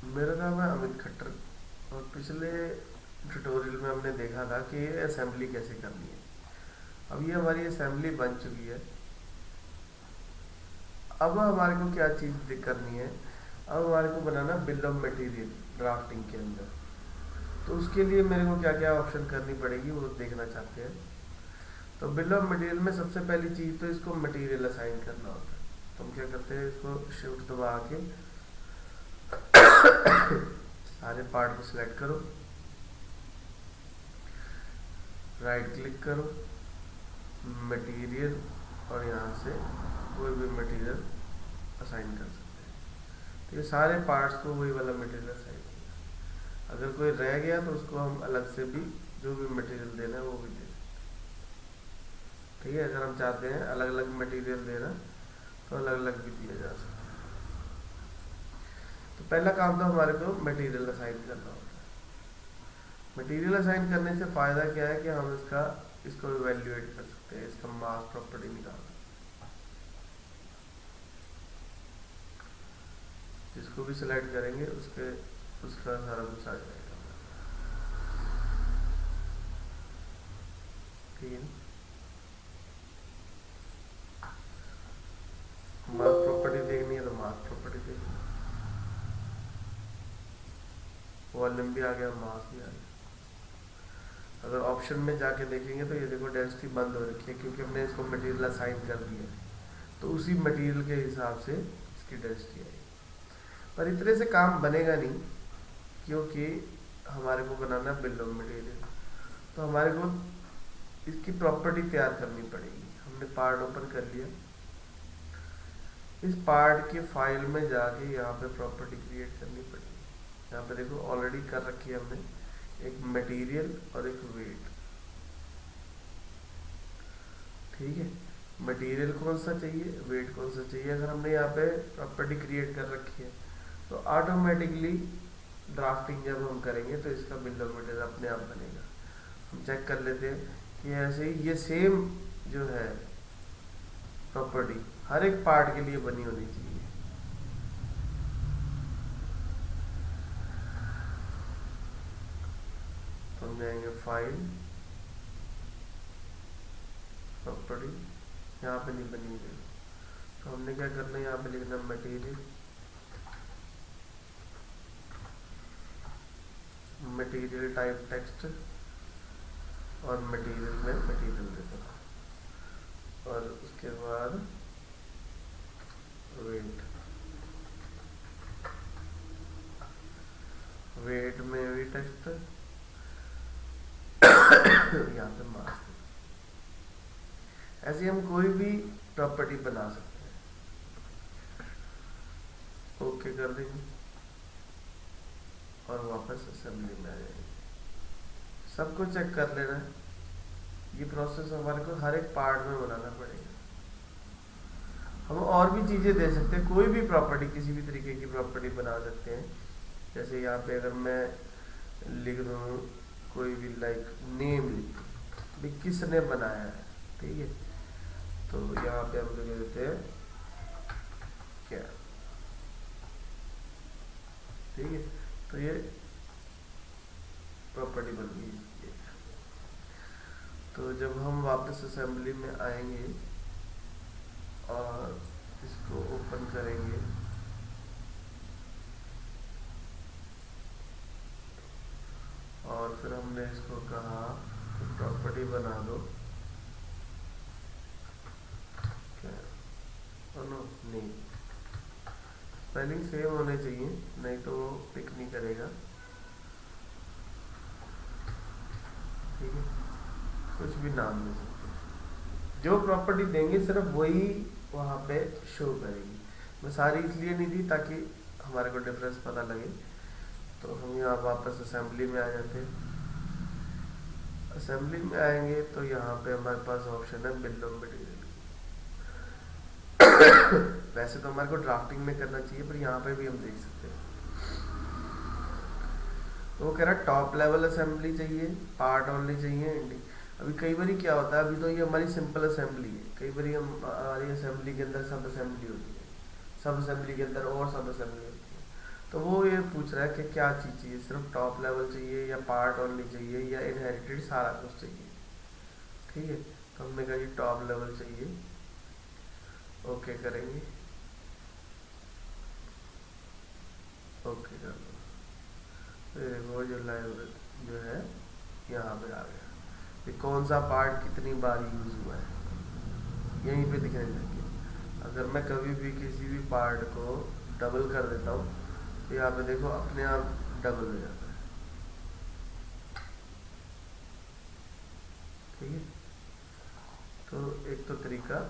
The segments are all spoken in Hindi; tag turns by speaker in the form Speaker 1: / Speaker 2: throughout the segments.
Speaker 1: मेरा नाम है अमित खट्टर। और पिछले ट्यूटोरियल में हमने देखा था कि ये असेंबली कैसे करनी है। अब ये हमारी असेंबली बन चुकी है। अब हमारे को क्या चीज़ करनी है। अब हमारे को बनाना बिल ऑफ मटेरियल ड्राफ्टिंग के अंदर। तो उसके लिए मेरे को क्या क्या ऑप्शन करनी पड़ेगी वो देखना चाहते हैं। तो बिल ऑफ मटेरियल में सबसे पहली चीज़ तो इसको मटेरियल असाइन करना होता है। तो हम क्या करते हैं, इसको शिफ्ट दबा के सारे पार्ट को सिलेक्ट करो, राइट क्लिक करो, मटेरियल, और यहाँ से कोई भी मटेरियल असाइन कर सकते हैं। तो ये सारे पार्ट्स को वही वाला मटेरियल असाइन होगा। अगर कोई रह गया तो उसको हम अलग से भी जो भी मटेरियल देना है वो भी दे सकते हैं। ठीक है, अगर हम चाहते हैं अलग अलग मटेरियल देना तो अलग अलग भी दिया जा सकता है। तो पहला काम तो हमारे को मटेरियल असाइन करना होता है। मटेरियल असाइन करने से फ़ायदा क्या है कि हम इसको इवेल्युएट कर सकते हैं, इसका मास प्रॉपर्टी निकाल सकते हैं। जिसको भी सिलेक्ट करेंगे उसका सारा कुछ आ जाएगा। ठीक है, मास प्रॉपर्टी देखनी है तो मास प्रॉपर्टी देखनी है। वॉल्यूम भी आ गया, मास भी आ गया। अगर ऑप्शन में जाके देखेंगे तो ये देखो डेंसिटी बंद हो रखी है क्योंकि हमने इसको मटेरियल असाइन कर दिया है। तो उसी मटेरियल के हिसाब से इसकी डेंसिटी आएगी। पर इतने से काम बनेगा नहीं, क्योंकि हमारे को बनाना बिल ऑफ मटेरियल। तो हमारे को इसकी प्रॉपर्टी तैयार करनी पड़ेगी। हमने पार्ट ओपन कर लिया। इस पार्ट के फाइल में जाके यहाँ पे प्रॉपर्टी क्रिएट करनी पड़ेगी। यहाँ पे देखो ऑलरेडी कर रखी है हमने, एक मटेरियल और एक वेट। ठीक है, मटेरियल कौन सा चाहिए, वेट कौन सा चाहिए, अगर हमने यहाँ पे प्रॉपर्टी क्रिएट कर रखी है तो ऑटोमेटिकली ड्राफ्टिंग जब हम करेंगे तो इसका बिल ऑफ मटेरियल अपने आप बनेगा। हम चेक कर लेते हैं कि ऐसे ही ये सेम जो है प्रॉपर्टी हर एक पार्ट के लिए बनी होनी चाहिए। तो हम जाएंगे फाइल, प्रॉपर्टी, यहाँ पे नहीं बनी हुई। तो हमने क्या करना है, यहाँ पे लिखना मटेरियल, मटेरियल टाइप टेक्स्ट, और मटेरियल में मटेरियल देता हूँ, और उसके बाद वेट, वेट में भी टेक्स्ट, यहाँ पे मास। ऐसे हम कोई भी प्रॉपर्टी बना सकते हैं। ओके कर देंगे और वापस असेंबली में आ जाएंगे। सबको चेक कर लेना है। ये प्रोसेस हमारे को हर एक पार्ट में बनाना पड़ेगा। हम और भी चीज़ें दे सकते हैं, कोई भी प्रॉपर्टी, किसी भी तरीके की प्रॉपर्टी बना सकते हैं। जैसे यहाँ पे अगर मैं लिख दूँ कोई भी लाइक नेम लिख भी किसने बनाया है, ठीक है, तो यहाँ पे हम लिख देते हैं क्या, ठीक है। तो ये प्रॉपर्टी बन गई। तो जब हम वापस असेंबली में आएंगे और इसको ओपन करेंगे और फिर हमने इसको कहा तो प्रॉपर्टी बना दो क्या, नो नहीं, स्पेलिंग सेम होने चाहिए, नहीं तो वो पिक नहीं करेगा। ठीक है, कुछ भी नाम दे सकते हैं। जो प्रॉपर्टी देंगे सिर्फ वही वहाँ पे शो करेगी। मैं सारी इसलिए नहीं दी ताकि हमारे को डिफरेंस पता लगे। तो हम यहाँ वापस असेंबली में आ जाते हैं। असेंबली में आएंगे तो यहाँ पे हमारे पास ऑप्शन है बिल ऑफ मटेरियल। वैसे तो हमारे को ड्राफ्टिंग में करना चाहिए, पर यहाँ पे भी हम देख सकते हैं। तो वो कह रहा है टॉप लेवल असेंबली चाहिए, पार्ट ओनली चाहिए, एंडिंग। अभी कई बार क्या होता है, अभी तो ये हमारी सिंपल असेंबली है, कई बार हमारी असेंबली के अंदर सब असेंबली होती है, सब असेंबली के अंदर और सब असेंबली होती है। तो वो ये पूछ रहा है कि क्या चीज़ चाहिए, सिर्फ टॉप लेवल चाहिए या पार्ट ओनली चाहिए या इनहेरिटेड सारा कुछ चाहिए। ठीक है, तो हमने कहा जी टॉप लेवल चाहिए, ओके करेंगे, ओके कर दो। तो ये देखो जो लाइब्रेरी जो है यहाँ पे आ गया, ये कौन सा पार्ट कितनी बार यूज़ हुआ है यहीं पे दिखने लग गया। अगर मैं कभी भी किसी भी पार्ट को डबल कर देता हूँ तो यहाँ पे देखो अपने आप डबल हो जाता है। ठीक है, तो एक तो तरीका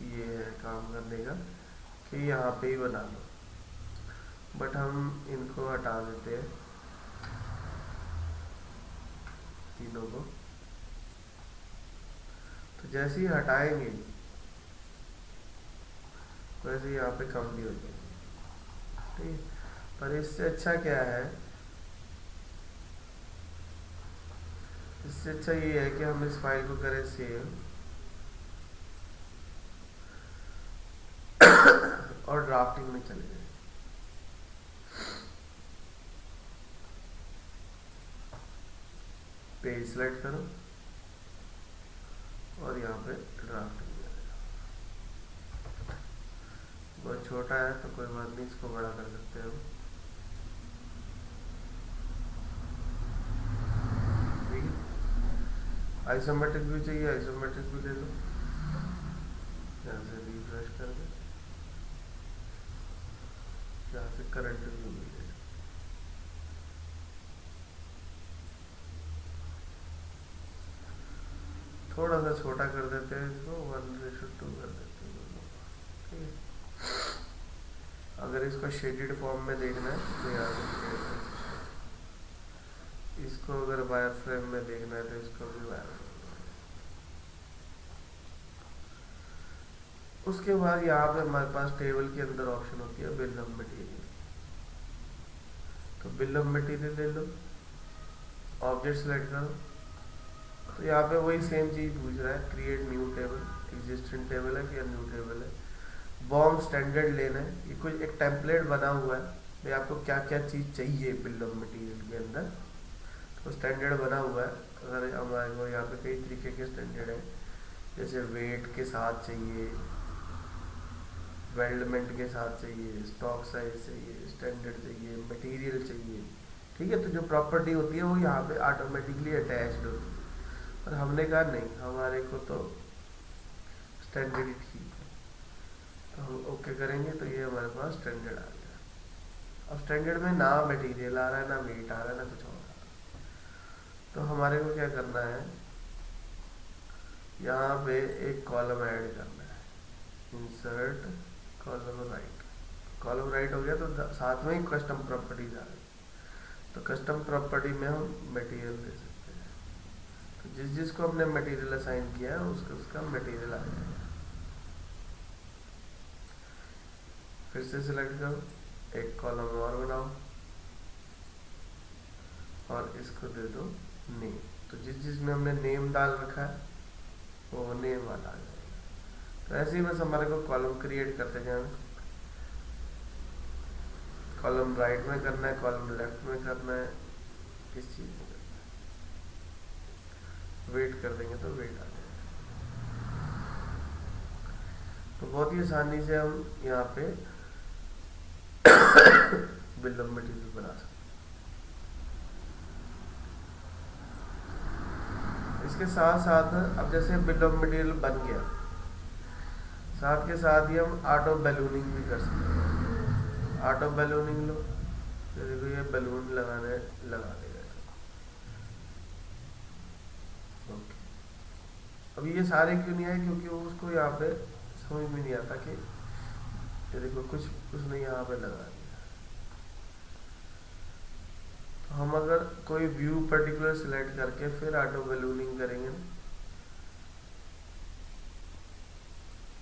Speaker 1: ये है काम करने का कि यहाँ पे ही बना लो, बट हम इनको हटा देते हैं तीनों को। तो जैसे ही हटाएंगे वैसे यहाँ पे कम भी हो जाएगी। ठीक है, पर इससे अच्छा क्या है, इससे अच्छा ये है कि हम इस फाइल को करें सेव और ड्राफ्टिंग में चले जाए। पेज सेलेक्ट करो और यहाँ पे ड्राफ्टिंग में आ जाओ। बहुत छोटा है तो कोई बात नहीं, इसको बड़ा कर सकते हो। ठीक है, आइसोमेट्रिक व्यू चाहिए, आइसोमेट्रिक व्यू ले लो, यहाँ से रिफ्रेश कर दे, यहाँ से करंट व्यू मिल जाए। थोड़ा सा छोटा कर देते हैं इसको, 1:2 कर देते हैं दोनों। ठीक है, अगर इसको शेडेड फॉर्म में देखना है तो यहाँ से shade है। इसको अगर वायर फ्रेम में देखना है तो इसको भी वायर। उसके बाद यहाँ पे हमारे पास टेबल के अंदर ऑप्शन होती है बिल ऑफ मटेरियल। तो बिल ऑफ मटेरियल ले लो, ऑब्जेक्ट सेलेक्ट करो, तो यहाँ पे वही सेम चीज़ पूछ रहा है, create new table, existing table है या न्यू टेबल है। बॉम स्टैंडर्ड लेना है, ये कुछ एक टेम्पलेट बना हुआ है भाई आपको क्या क्या चीज़ चाहिए बिल ऑफ मटेरियल के अंदर, तो स्टैंडर्ड बना हुआ है। अगर हमारे को यहाँ पे कई तरीके के स्टैंडर्ड है, जैसे वेट के साथ चाहिए, वेल्डमेंट के साथ चाहिए, स्टॉक साइज चाहिए, स्टैंडर्ड चाहिए, मटेरियल चाहिए। ठीक है, तो जो प्रॉपर्टी होती है वो यहाँ पे ऑटोमेटिकली अटैच्ड होती है, पर हमने कहा नहीं, हमारे को तो स्टैंडर्ड ही ठीक है, तो हम ओके करेंगे तो ये हमारे पास स्टैंडर्ड आ गया। अब स्टैंडर्ड में ना मटेरियल आ रहा है, ना वेट आ रहा है, ना कुछ और आ रहा है। तो हमारे को क्या करना है, यहाँ पे एक कॉलम ऐड करना है, insert column right. Column right हो गया तो साथ में ही कस्टम प्रॉपर्टीज आ गई, तो कस्टम प्रॉपर्टी में हम मटेरियल दे सकते हैं। तो जिस जिसको हमने मटेरियल असाइन किया है उसका उसका मटेरियल आ जाएगा। फिर से सिलेक्ट करो, एक कॉलम और बनाओ और इसको दे दो नेम। तो जिस जिसमें हमने नेम डाल रखा है वो नेम वाला आ जाएगा। तो ऐसे ही बस हमारे को कॉलम क्रिएट करते जाना, कॉलम राइट में करना है, कॉलम लेफ्ट में करना है, किस चीज़ में करना है। वेट कर देंगे तो वेट आ जाएगा। तो बहुत ही आसानी से हम यहाँ पे बिल ऑफ मटेरियल बना सकते हैं। इसके साथ साथ अब जैसे बिल ऑफ मटेरियल बन गया, साथ के साथ ही हम ऑटो बैलूनिंग भी कर सकते हैं। ऑटो बैलूनिंग लो, तो देखो ये बैलून लगाने लगा देगा। ओके, अब ये सारे क्यों नहीं आए, क्योंकि वो उसको यहाँ पे समझ में नहीं आता कि ये देखो कुछ उसने यहाँ पे लगा दिया। तो हम अगर कोई व्यू पर्टिकुलर सिलेक्ट करके फिर ऑटो बैलूनिंग करेंगे,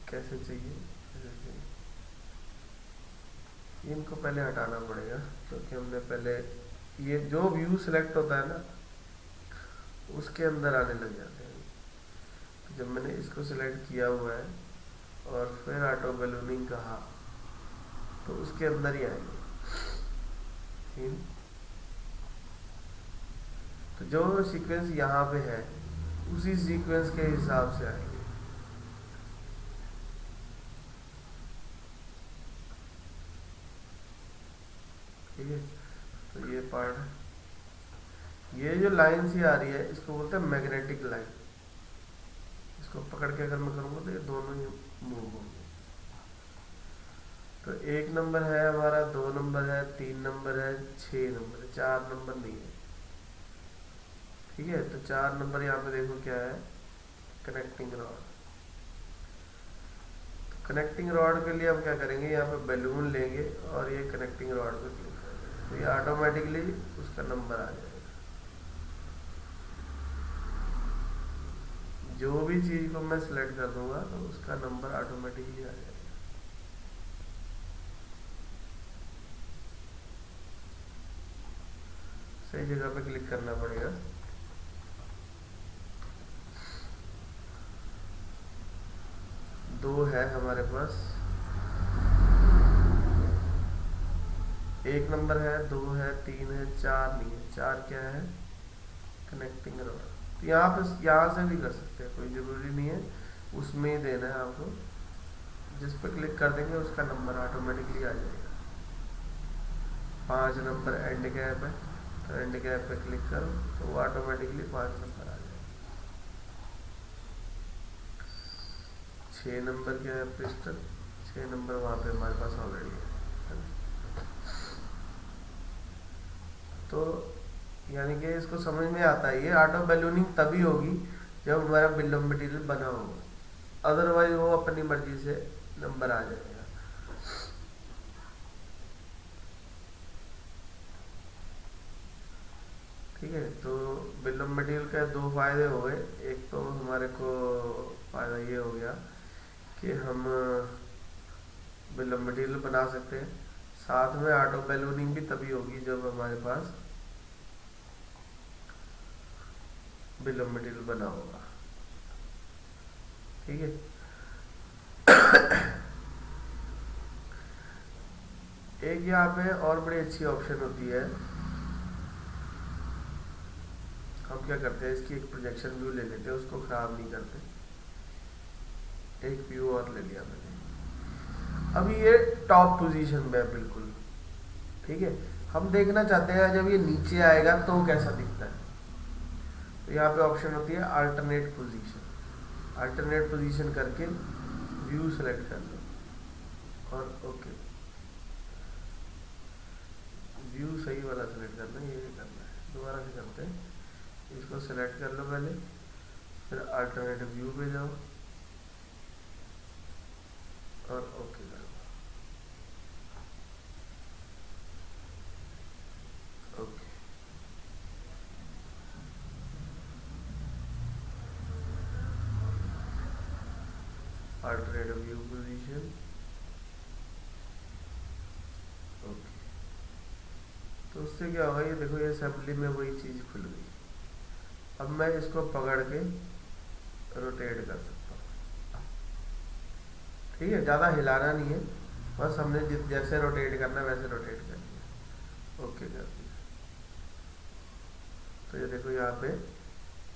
Speaker 1: कैसे चाहिए, इनको पहले हटाना पड़ेगा क्योंकि हमने पहले ये जो व्यू सिलेक्ट होता है ना उसके अंदर आने लग जाते हैं। तो जब मैंने इसको सिलेक्ट किया हुआ है और फिर ऑटो बैलूनिंग कहा तो उसके अंदर ही आएंगे। तो जो सीक्वेंस यहाँ पे है उसी सीक्वेंस के हिसाब से आएंगे। ठीक है, तो ये पार्ट है। ये जो लाइन सी आ रही है इसको बोलते हैं मैग्नेटिक लाइन। इसको पकड़ के अगर मैं करूँगा तो ये दोनों ही मूव होंगे। तो 1 नंबर है हमारा, 2 नंबर है, 3 नंबर है, 6 नंबर है, 4 नंबर नहीं है। ठीक है, तो 4 नंबर यहाँ पे देखो क्या है, कनेक्टिंग रॉड। तो कनेक्टिंग रॉड के लिए हम क्या करेंगे, यहाँ पे बैलून लेंगे और ये कनेक्टिंग रॉड पे क्लिक करेंगे, तो ये ऑटोमेटिकली उसका नंबर आ जाएगा। जो भी चीज़ को मैं सिलेक्ट कर दूंगा तो उसका नंबर ऑटोमेटिकली आ जाएगा। सही जगह पे क्लिक करना पड़ेगा। दो है हमारे पास, 1 नंबर है, 2 है, 3 है, 4 नहीं है। 4 क्या है, कनेक्टिंग रॉड। तो यहाँ से भी कर सकते हैं, कोई ज़रूरी नहीं है उसमें ही देना है आपको। जिस पर क्लिक कर देंगे उसका नंबर ऑटोमेटिकली आ जाएगा। 5 नंबर एंड गैप है, तो एंड गैप पे क्लिक करो तो वो ऑटोमेटिकली 5 नंबर आ जाएगा। 6 नंबर क्या है, पिस्टन। 6 नंबर वहाँ पे हमारे पास ऑलरेडी है। तो यानी कि इसको समझ में आता है, ये ऑटो बैलूनिंग तभी होगी जब हमारा बिल ऑफ मटेरियल बना होगा, अदरवाइज वो अपनी मर्जी से नंबर आ जाएगा। ठीक है, तो बिल ऑफ मटेरियल का 2 फायदे हो गए। एक तो हमारे को फायदा ये हो गया कि हम बिल ऑफ मटेरियल बना सकते हैं, साथ में ऑटो बैलूनिंग भी तभी होगी जब हमारे पास बिल ऑफ मटेरियल बना होगा। ठीक है, एक यहाँ पे और बड़ी अच्छी ऑप्शन होती है। हम क्या करते हैं, इसकी एक प्रोजेक्शन व्यू ले लेते हैं, उसको खराब नहीं करते। एक व्यू और ले लिया मैंने। अभी ये टॉप पोजीशन में है बिल्कुल। ठीक है, हम देखना चाहते हैं जब ये नीचे आएगा तो कैसा दिखता है। तो यहाँ पे ऑप्शन होती है अल्टरनेट पोजीशन। अल्टरनेट पोजीशन करके व्यू सेलेक्ट कर लो और ओके। व्यू सही वाला सेलेक्ट करना है, ये करना है। दोबारा से करते हैं, इसको सेलेक्ट कर लो पहले, फिर अल्टरनेटिव व्यू पे जाओ और ओके करो। Okay, alternative view position, okay. तो उससे क्या होगा, ये देखो ये असेंबली में वही चीज़ खुल गई। अब मैं इसको पकड़ के रोटेट कर सकता हूँ। ठीक है, ज़्यादा हिलाना नहीं है, बस हमने जैसे रोटेट करना है वैसे रोटेट कर दिया, ओके कर दिया। तो ये देखो यहाँ पे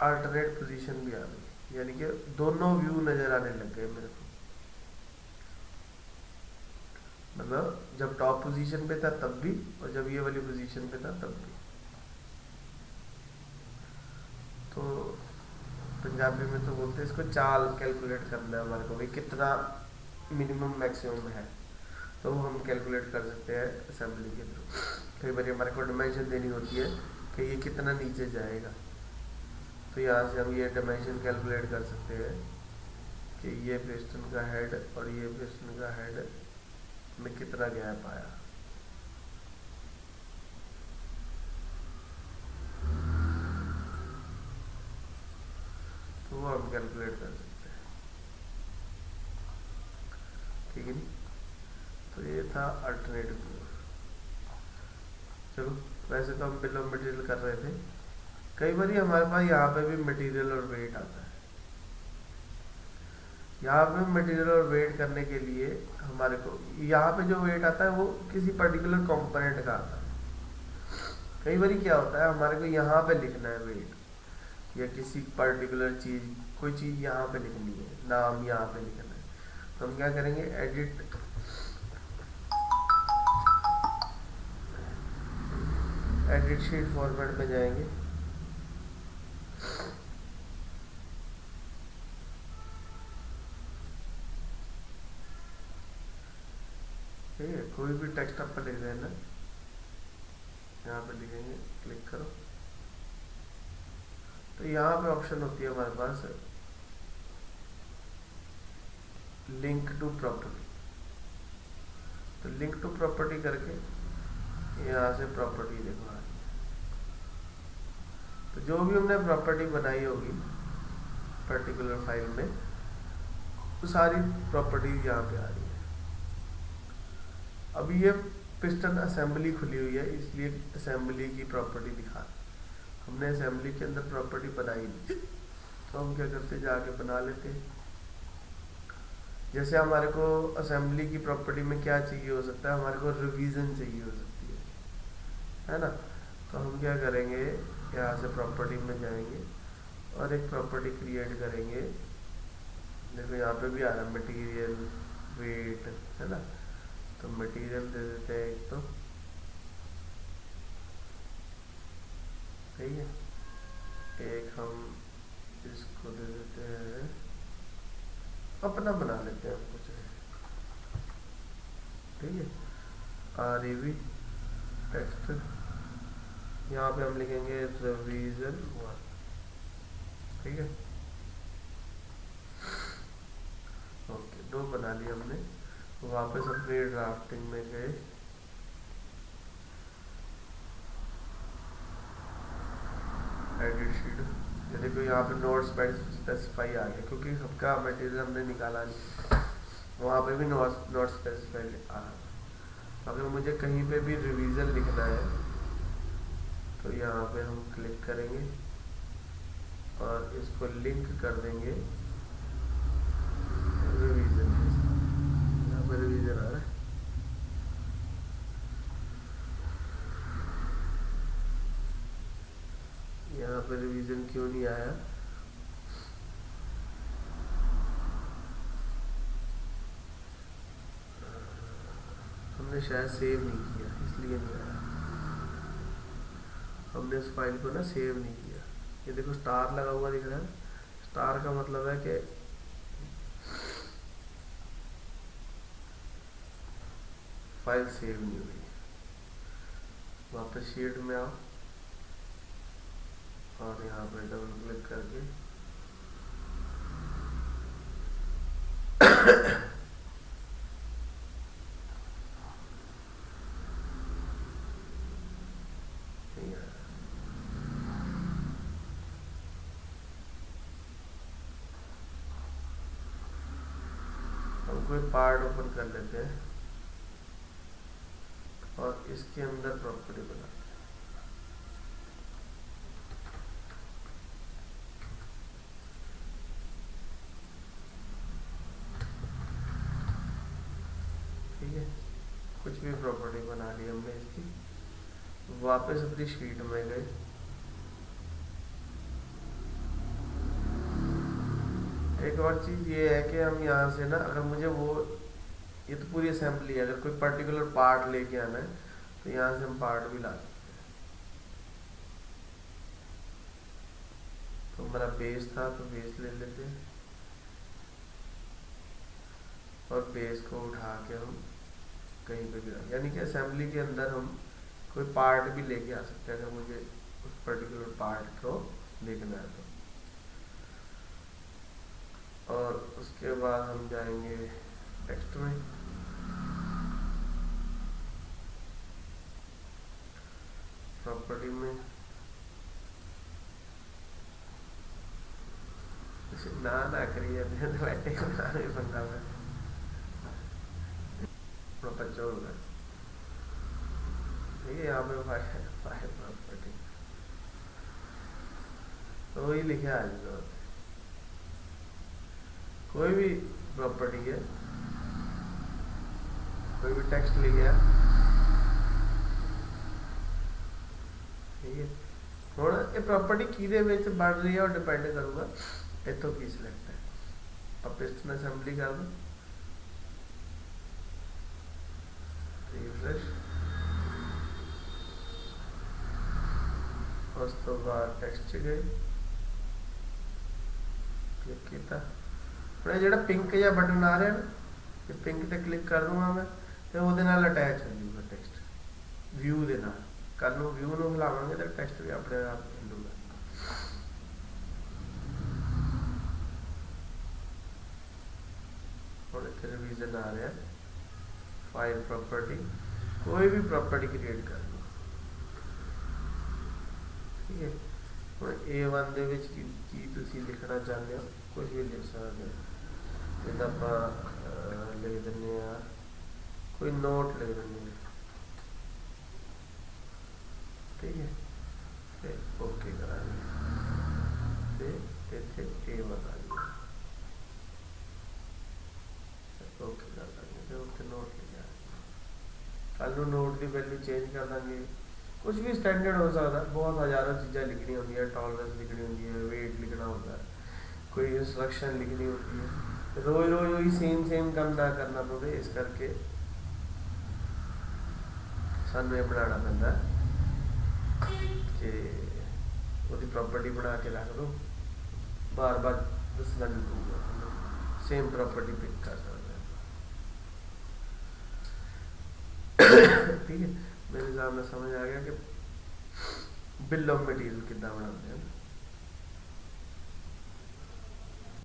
Speaker 1: अल्टरनेट पोजीशन भी आ गई, यानी कि दोनों व्यू नज़र आने लग गए मेरे को। मतलब जब टॉप पोजीशन पे था तब भी, और जब ये वाली पोजीशन पे था तब भी। तो पंजाबी में तो बोलते हैं इसको चाल कैलकुलेट करना है हमारे को, भाई कितना मिनिमम मैक्सिमम है, तो वो हम कैलकुलेट कर सकते हैं असेंबली के थ्रू। कई बार हमारे को डिमेंशन देनी होती है कि ये कितना नीचे जाएगा, तो यहाँ से हम ये डिमेंशन कैलकुलेट कर सकते हैं कि ये पिस्टन का हेड और ये पिस्टन का हेड में कितना गैप आया। तो वो हम कैलकुलेट कर सकते हैं। ठीक है नी, तो ये था अल्टरनेटिव व्यू। चलो, वैसे तो हम बिल ऑफ मटेरियल कर रहे थे, कई बार हमारे पास यहाँ पे भी मटेरियल और वेट आता है। यहाँ पे मटेरियल और वेट करने के लिए हमारे को यहाँ पे जो वेट आता है वो किसी पर्टिकुलर कंपोनेंट का आता है। कई बार क्या होता है, हमारे को यहाँ पे लिखना है वेट, या किसी पर्टिकुलर चीज़, कोई चीज़ यहाँ पे लिखनी है, नाम यहाँ पे लिखना है, तो हम क्या करेंगे, एडिट शीट फॉर्मेट में जाएंगे। ठीक है, कोई भी टेक्स्ट आप लिख देना, यहाँ पे लिखेंगे, क्लिक करो, तो यहाँ पे ऑप्शन होती है हमारे पास लिंक टू प्रॉपर्टी। तो लिंक टू प्रॉपर्टी करके यहाँ से प्रॉपर्टी देखो आ रही है। तो जो भी हमने प्रॉपर्टी बनाई होगी पर्टिकुलर फाइल में, वो सारी प्रॉपर्टी यहाँ पे आ रही है। अभी ये पिस्टन असेंबली खुली हुई है, इसलिए असेंबली की प्रॉपर्टी दिखा, हमने असेंबली के अंदर प्रॉपर्टी बनाई नहीं, तो हम क्या करते, जाके बना लेते। जैसे हमारे को असेंबली की प्रॉपर्टी में क्या चाहिए हो सकता है, हमारे को रिवीजन चाहिए हो सकती है ना। तो हम क्या करेंगे, यहाँ से प्रॉपर्टी में जाएंगे और एक प्रॉपर्टी क्रिएट करेंगे। देखो यहाँ पे भी आ रहा है मटेरियल वेट, है ना। तो मटेरियल दे देते हैं एक, तो ठीक है, एक हम इसको दे देते हैं, अपना बना लेते हैं हम कुछ, ठीक है, REV टेक्स्ट, यहाँ पे हम लिखेंगे रिवीजन 1, ठीक है। ओके, 2 बना लिया हमने। वापस अपने ड्राफ्टिंग में गए, एडिट शीट, ये देखो यहाँ पे नोट स्पेसिफाई आ गया, क्योंकि सबका मटेरियल हमने निकाला नहीं, वहाँ पे भी नोट स्पेसिफाई आ रहा। अगर मुझे कहीं पे भी रिवीजन लिखना है, तो यहाँ पे हम क्लिक करेंगे और इसको लिंक कर देंगे रिवीजन के साथ। यहाँ पे रिवीजन आ रहा है, यहाँ पे रिवीजन क्यों नहीं आया, हमने शायद सेव नहीं किया, इसलिए नहीं आया। हमने इस फाइल को ना सेव नहीं किया। ये देखो स्टार लगा हुआ दिख रहा है, स्टार का मतलब है कि फाइल सेव नहीं हुई। वापस शीट में आओ और यहाँ पे डबल क्लिक करके हम कोई पार्ट ओपन कर लेते हैं और इसके अंदर प्रॉपर्टी बनाते हैं। ठीक है, कुछ भी प्रॉपर्टी बना ली हमने इसकी। वापस अपनी शीट में गए, एक और चीज़ ये है कि हम यहाँ से ना, अगर मुझे वो, ये तो पूरी असेंबली है, अगर कोई पर्टिकुलर पार्ट लेके आना है तो यहाँ से हम पार्ट भी ला सकते हैं। तो हमारा बेस था, तो बेस ले लेते हैं और बेस को उठा के हम कहीं पे भी, यानी कि असेंबली के अंदर हम कोई पार्ट भी लेके आ सकते हैं, अगर मुझे उस पर्टिकुलर पार्ट को देखना है तो। और उसके बाद हम जाएंगे टेक्स्ट में, प्रॉपर्टी में, ना करिए बैठे पंखा में बच्चों में, ठीक है। यहाँ पे फाइल प्रॉपर्टी, तो वही लिखे आ जाएगा, कोई भी प्रॉपर्टी है, कोई भी टेक्स्ट लिख गया, है। ਹੁਣ ਇਹ ਪ੍ਰੋਪਰਟੀ ਕਿਹਦੇ ਵਿੱਚ ਬਣ ਰਹੀ ਹੈ ਉਹ ਡਿਪੈਂਡ ਕਰੂਗਾ ਇੱਥੋਂ ਕੀ ਸਿਲੈਕਟ ਹੈ। ਆਪਾਂ ਪਿਸਟਨ ਅਸੈਂਬਲੀ ਕਰ ਦੋ, ਰਿਫਰੈਸ਼, ਉਸ ਤੋਂ ਬਾਅਦ ਟੈਕਸਟ 'ਚ ਗਏ, ਕਲਿੱਕ ਕੀਤਾ। ਹੁਣ ਇਹ ਜਿਹੜਾ ਪਿੰਕ ਜਿਹਾ ਬਟਨ ਆ ਰਿਹਾ ਨਾ, ਇਹ ਪਿੰਕ ਤੇ ਕਲਿੱਕ ਕਰ ਦੂੰਗਾ ਮੈਂ ਤੇ ਉਹਦੇ ਨਾਲ ਅਟੈਚ ਹੋ ਜਾਊਗਾ ਟੈਕਸਟ ਵਿਊ ਦੇ ਨਾਲ। ਕੱਲ ਨੂੰ ਵਿਊ ਨੂੰ ਹਿਲਾਵਾਂਗੇ ਤਾਂ ਟੈਕਸਟ ਵੀ ਆਪਣੇ ਆਪ ਹਿਲੂਗਾ। ਹੁਣ ਇੱਥੇ ਰਿਵੀਜ਼ਨ ਆ ਰਿਹਾ, ਫਾਈਲ ਪ੍ਰੋਪਰਟੀ, ਕੋਈ ਵੀ ਪ੍ਰੋਪਰਟੀ ਕ੍ਰੀਏਟ ਕਰ ਲਓ, ਠੀਕ ਹੈ। ਹੁਣ A1 ਦੇ ਵਿੱਚ ਕੀ ਤੁਸੀਂ ਲਿਖਣਾ ਚਾਹੁੰਦੇ ਹੋ, ਕੁਝ ਵੀ ਲਿਖ ਸਕਦੇ ਹੋ। ਜਿੱਦਾਂ ਆਪਾਂ ਲਿਖ ਦਿੰਦੇ ਹਾਂ, ਕੋਈ ਨੋਟ ਲਿਖ ਦਿੰਦੇ ਹਾਂ, ठीक है। फिर ओके करांगे, फिर इतने A1 आ गया, ओके कर देंगे, फिर उत्ते नोट लिखा। कल नूं नोट की वैल्यू चेंज कर देंगे, कुछ भी स्टैंडर्ड हो सकता, बहुत हज़ारों चीज़ां लिखनी होंगी, टॉलरेंस लिखनी होंगी है, वेट लिखना होता है, कोई इंस्ट्रक्शन लिखनी होती है। रोज़ रोज़ वही सेम काम ना करना पवे, इस करके सानू ये बनाना पैंदा कि ਉਹਦੀ ਪ੍ਰੋਪਰਟੀ ਬਣਾ ਕੇ ਰੱਖ ਦੋ, ਬਾਰ ਬਾਰ ਦੱਸਣਾ ਨਹੀਂ ਪਊਗਾ, ਸੇਮ ਪ੍ਰੋਪਰਟੀ ਪਿਕ ਕਰ ਸਕਦੇ ਹਾਂ। ਠੀਕ ਹੈ, ਮੇਰੇ ਹਿਸਾਬ ਨਾਲ ਸਮਝ ਆ ਗਿਆ ਕਿ ਬਿੱਲ ਆਫ ਮਟੀਰੀਅਲ ਕਿੱਦਾਂ ਬਣਾਉਂਦੇ ਹਨ।